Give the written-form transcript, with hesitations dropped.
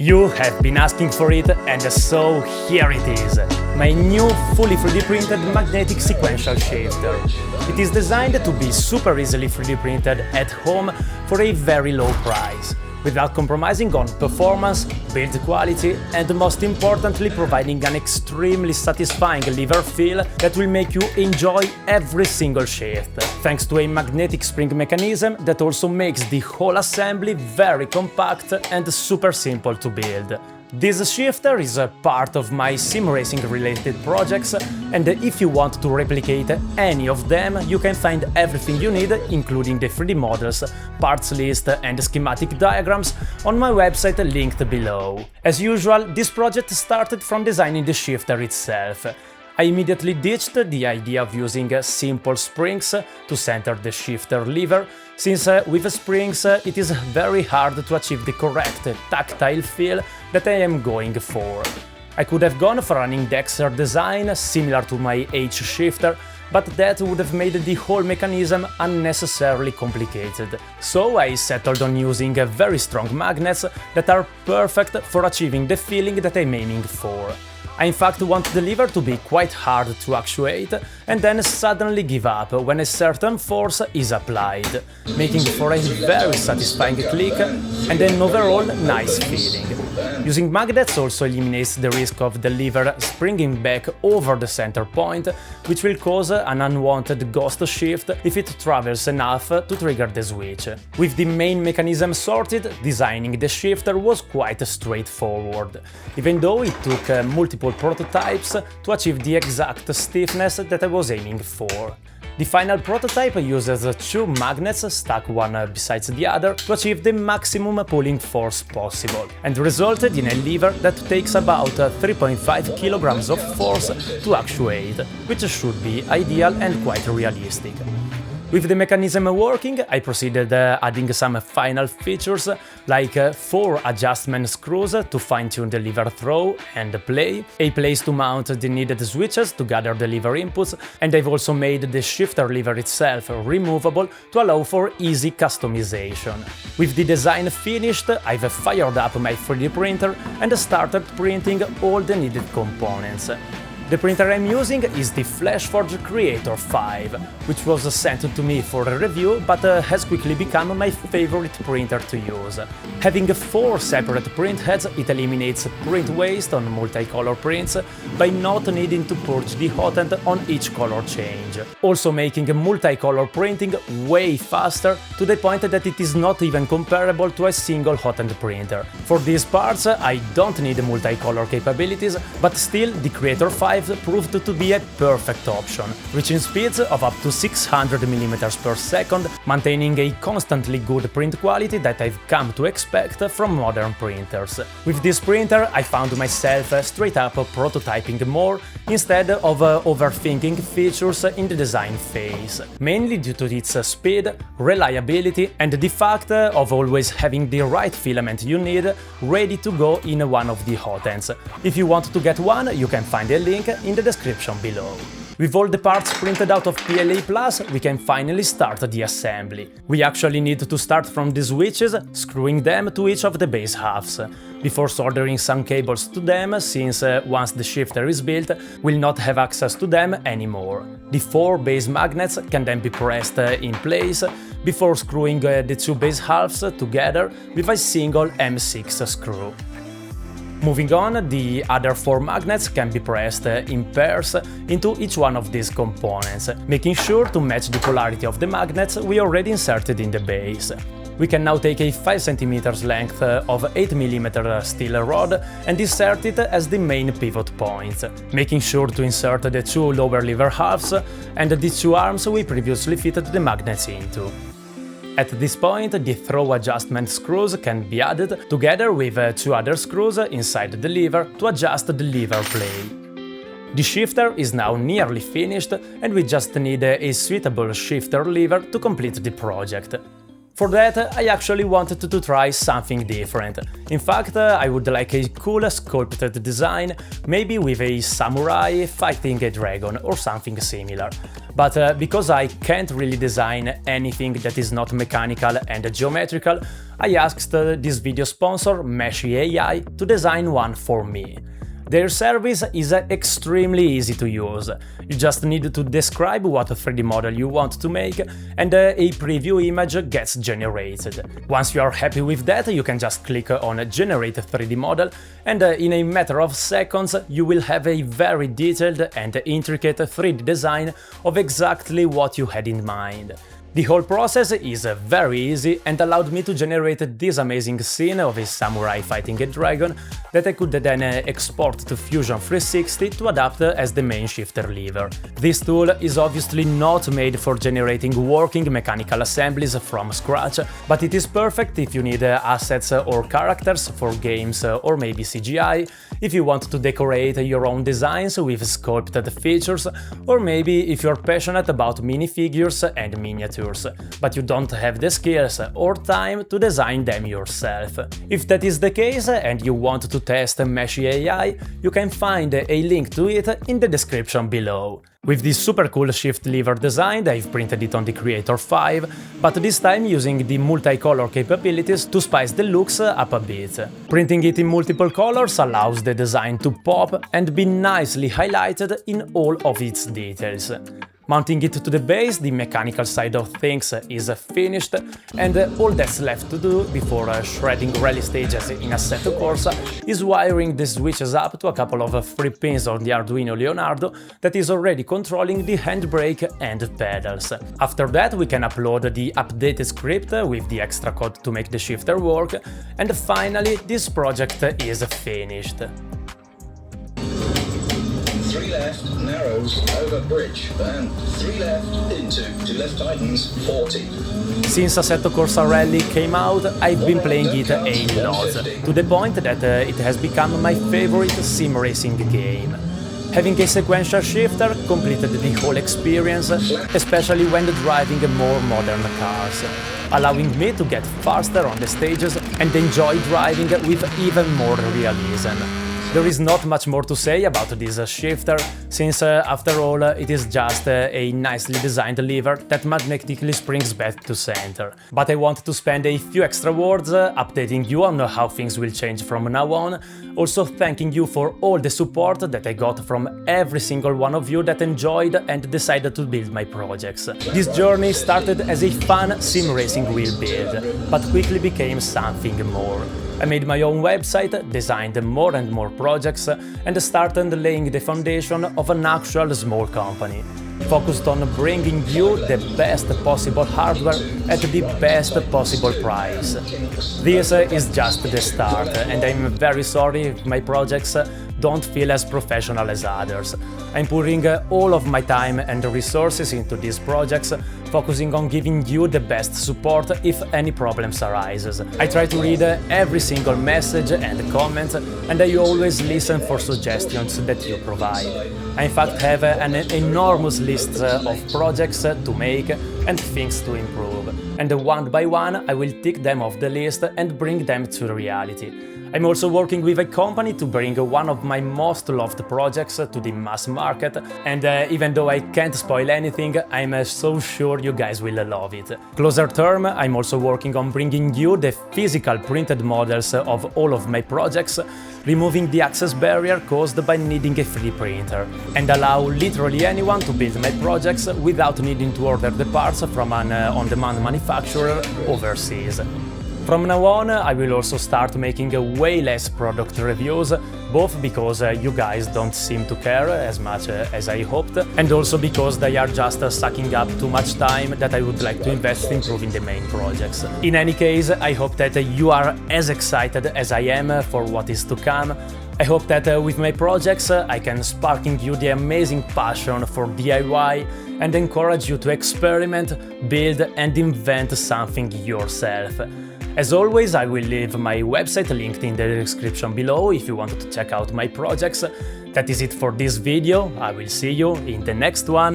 You have been asking for it, and so here it is, my new fully 3D printed magnetic sequential shifter. It is designed to be super easily 3D printed at home for a very low price, without compromising on performance, build quality, and most importantly providing an extremely satisfying lever feel that will make you enjoy every single shift, thanks to a magnetic spring mechanism that also makes the whole assembly very compact and super simple to build. This shifter is a part of my sim racing related projects, and if you want to replicate any of them, you can find everything you need, including the 3D models, parts list and schematic diagrams, on my website linked below. As usual, this project started from designing the shifter itself. I immediately ditched the idea of using simple springs to center the shifter lever, since with springs it is very hard to achieve the correct tactile feel that I am going for. I could have gone for an indexer design similar to my H shifter, but that would have made the whole mechanism unnecessarily complicated. So I settled on using very strong magnets that are perfect for achieving the feeling that I'm aiming for. I in fact want the lever to be quite hard to actuate and then suddenly give up when a certain force is applied, making for a very satisfying click and an overall nice feeling. Using magnets also eliminates the risk of the lever springing back over the center point, which will cause an unwanted ghost shift if it travels enough to trigger the switch. With the main mechanism sorted, designing the shifter was quite straightforward, even though it took multiple prototypes to achieve the exact stiffness that I was aiming for. The final prototype uses two magnets stuck one beside the other to achieve the maximum pulling force possible, and resulted in a lever that takes about 3.5 kilograms of force to actuate, which should be ideal and quite realistic. With the mechanism working, I proceeded adding some final features, like 4 adjustment screws to fine-tune the lever throw and play, a place to mount the needed switches to gather the lever inputs, and I've also made the shifter lever itself removable to allow for easy customization. With the design finished, I've fired up my 3D printer and started printing all the needed components. The printer I'm using is the FlashForge Creator 5, which was sent to me for a review, but has quickly become my favorite printer to use. Having 4 separate print heads, it eliminates print waste on multicolor prints by not needing to purge the hot end on each color change, also making multicolor printing way faster, to the point that it is not even comparable to a single hot end printer. For these parts, I don't need multicolor capabilities, but still the Creator 5 proved to be a perfect option, reaching speeds of up to 600 mm per second, maintaining a constantly good print quality that I've come to expect from modern printers. With this printer, I found myself straight up prototyping more instead of overthinking features in the design phase, mainly due to its speed, reliability, and the fact of always having the right filament you need ready to go in one of the hot ends. If you want to get one, you can find a link in the description below. With all the parts printed out of PLA+, we can finally start the assembly. We actually need to start from the switches, screwing them to each of the base halves, before soldering some cables to them, since once the shifter is built, we'll not have access to them anymore. The 4 base magnets can then be pressed in place, before screwing the 2 base halves together with a single M6 screw. Moving on, the other 4 magnets can be pressed in pairs into each one of these components, making sure to match the polarity of the magnets we already inserted in the base. We can now take a 5 cm length of 8 mm steel rod and insert it as the main pivot point, making sure to insert the 2 lower lever halves and the 2 arms we previously fitted the magnets into. At this point, the throw adjustment screws can be added, together with 2 other screws inside the lever to adjust the lever play. The shifter is now nearly finished, and we just need a suitable shifter lever to complete the project. For that, I actually wanted to try something different. In fact, I would like a cool sculpted design, maybe with a samurai fighting a dragon or something similar. But because I can't really design anything that is not mechanical and geometrical, I asked this video sponsor, Meshi AI, to design one for me. Their service is extremely easy to use. You just need to describe what 3D model you want to make, and a preview image gets generated. Once you are happy with that, you can just click on Generate 3D model, and in a matter of seconds you will have a very detailed and intricate 3D design of exactly what you had in mind. The whole process is very easy and allowed me to generate this amazing scene of a samurai fighting a dragon that I could then export to Fusion 360 to adapt as the main shifter lever. This tool is obviously not made for generating working mechanical assemblies from scratch, but it is perfect if you need assets or characters for games or maybe CGI, if you want to decorate your own designs with sculpted features, or maybe if you're passionate about minifigures and miniatures, but you don't have the skills or time to design them yourself. If that is the case and you want to test Meshi AI, you can find a link to it in the description below. With this super cool shift lever design, I've printed it on the Creator 5, but this time using the multicolor capabilities to spice the looks up a bit. Printing it in multiple colors allows the design to pop and be nicely highlighted in all of its details. Mounting it to the base, the mechanical side of things is finished, and all that's left to do before shredding rally stages in Assetto Corsa is wiring the switches up to a couple of free pins on the Arduino Leonardo that is already controlling the handbrake and pedals. After that we can upload the updated script with the extra code to make the shifter work, and finally this project is finished. 3 left, narrows, over bridge, and 3 left, into, 2 left tightens, 40. Since Assetto Corsa Rally came out, I've been playing it a lot, to the point that it has become my favorite sim racing game. Having a sequential shifter completed the whole experience, especially when driving more modern cars, allowing me to get faster on the stages and enjoy driving with even more realism. There is not much more to say about this shifter, since after all it is just a nicely designed lever that magnetically springs back to center. But I want to spend a few extra words updating you on how things will change from now on, also thanking you for all the support that I got from every single one of you that enjoyed and decided to build my projects. This journey started as a fun sim racing wheel build, but quickly became something more. I made my own website, designed more and more projects, and started laying the foundation of an actual small company, focused on bringing you the best possible hardware at the best possible price. This is just the start, and I'm very sorry if my projects don't feel as professional as others. I'm putting all of my time and resources into these projects, focusing on giving you the best support if any problems arises. I try to read every single message and comment, and I always listen for suggestions that you provide. I in fact have an enormous list of projects to make and things to improve, and one by one I will tick them off the list and bring them to reality. I'm also working with a company to bring one of my most loved projects to the mass market, and even though I can't spoil anything, I'm so sure you guys will love it. Closer term, I'm also working on bringing you the physical printed models of all of my projects, removing the access barrier caused by needing a 3D printer, and allow literally anyone to build my projects without needing to order the parts from an on-demand manufacturer overseas. From now on, I will also start making way less product reviews, both because you guys don't seem to care as much as I hoped, and also because they are just sucking up too much time that I would like to invest in improving the main projects. In any case, I hope that you are as excited as I am for what is to come. I hope that with my projects I can spark in you the amazing passion for DIY and encourage you to experiment, build and invent something yourself. As always, I will leave my website linked in the description below if you want to check out my projects. That is it for this video. I will see you in the next one.